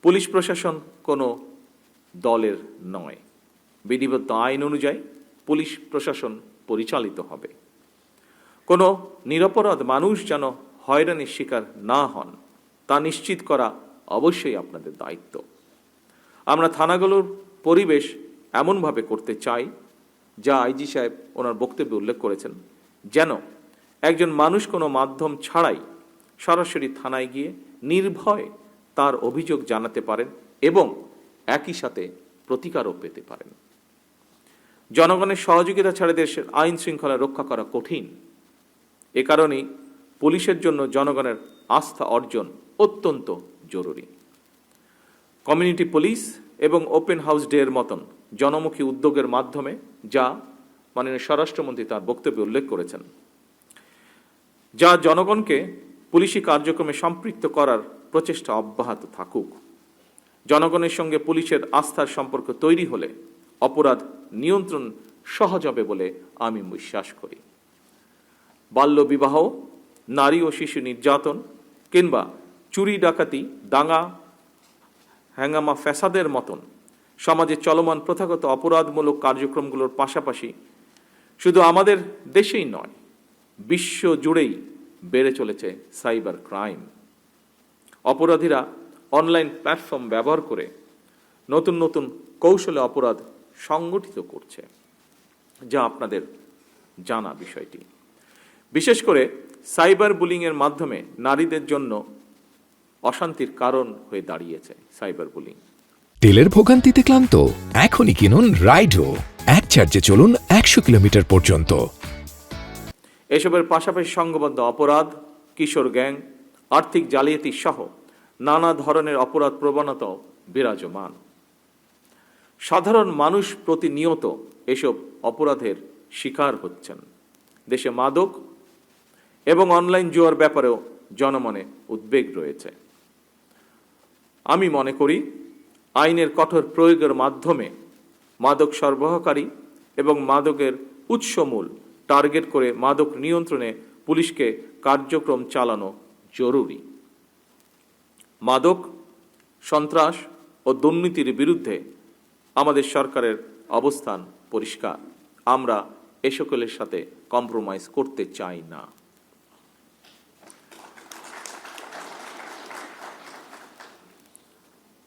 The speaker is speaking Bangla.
পুলিশ প্রশাসন কোনো দলের নয়। বিধিবদ্ধ আইন অনুযায়ী পুলিশ প্রশাসন পরিচালিত হবে। কোনো নিরপরাধ মানুষ যেন হয়রানির শিকার না হন তা নিশ্চিত করা অবশ্যই আপনাদের দায়িত্ব। আমরা থানাগুলোর পরিবেশ এমনভাবে করতে চাই, যা আইজি সাহেব ওনার বক্তব্যে উল্লেখ করেছেন, যেন একজন মানুষ কোনো মাধ্যম ছাড়াই সরাসরি থানায় গিয়ে নির্ভয়ে তার অভিযোগ জানাতে পারেন এবং একই সাথে প্রতিকারও পেতে পারেন। জনগণের সহযোগিতা ছাড়া দেশের আইন শৃঙ্খলা রক্ষা করা কঠিন। এ কারণেই পুলিশের জন্য জনগণের আস্থা অর্জন অত্যন্ত জরুরি। কমিউনিটি পুলিশ এবং ওপেন হাউস ডে এর মতন জনমুখী উদ্যোগের মাধ্যমে, যা মাননীয় স্বরাষ্ট্রমন্ত্রী তার বক্তব্যে উল্লেখ করেছেন, যা জনগণকে পুলিশি কার্যক্রমে সম্পৃক্ত করার প্রচেষ্টা অব্যাহত থাকুক। জনগণের সঙ্গে পুলিশের আস্থার সম্পর্ক তৈরি হলে অপরাধ নিয়ন্ত্রণ সহজ হবে বলে আমি বিশ্বাস করি। বাল্যবিবাহ, নারী ও শিশু নির্যাতন কিংবা চুরি ডাকাতি, দাঙ্গা হ্যাঙ্গামা ফ্যাসাদের মতন সমাজে চলমান প্রথাগত অপরাধমূলক কার্যক্রমগুলোর পাশাপাশি শুধু আমাদের দেশেই নয়, বিশ্ব জুড়েই বেড়ে চলেছে সাইবার ক্রাইম। অপরাধীরা অনলাইন প্ল্যাটফর্ম ব্যবহার করে নতুন নতুন কৌশলে অপরাধ সংগঠিত করছে, যা আপনাদের জানা বিষয়টি। বিশেষ করে সাইবার বুলিংয়ের মাধ্যমে নারীদের জন্য অশান্তির কারণ হয়ে দাঁড়িয়েছে সাইবার বুলিং। তেলের ভোগান্তিতে ক্লান্ত? এখনই কিনুন রাইডো, এক চার্জে চলুন 100 কিলোমিটার পর্যন্ত। এসবের পাশাপাশি সংঘবদ্ধ অপরাধ, কিশোর গ্যাং, আর্থিক জালিয়াতি সহ নানা ধরনের অপরাধ প্রবণতাও বিরাজমান। সাধারণ মানুষ প্রতিনিয়ত এসব অপরাধের শিকার হচ্ছেন। দেশে মাদক এবং অনলাইন জুয়ার ব্যাপারেও জনমনে উদ্বেগ রয়েছে। আমি মনে করি আইনের কঠোর প্রয়োগের মাধ্যমে মাদক সরবরাহকারী এবং মাদকের উৎসমূল টার্গেট করে মাদক নিয়ন্ত্রণে পুলিশকে কার্যক্রম চালানো জরুরি। মাদক, সন্ত্রাস ও দুর্নীতির বিরুদ্ধে আমাদের সরকারের অবস্থান পরিষ্কার। আমরা এ সকলের সাথে কম্প্রোমাইজ করতে চাই না।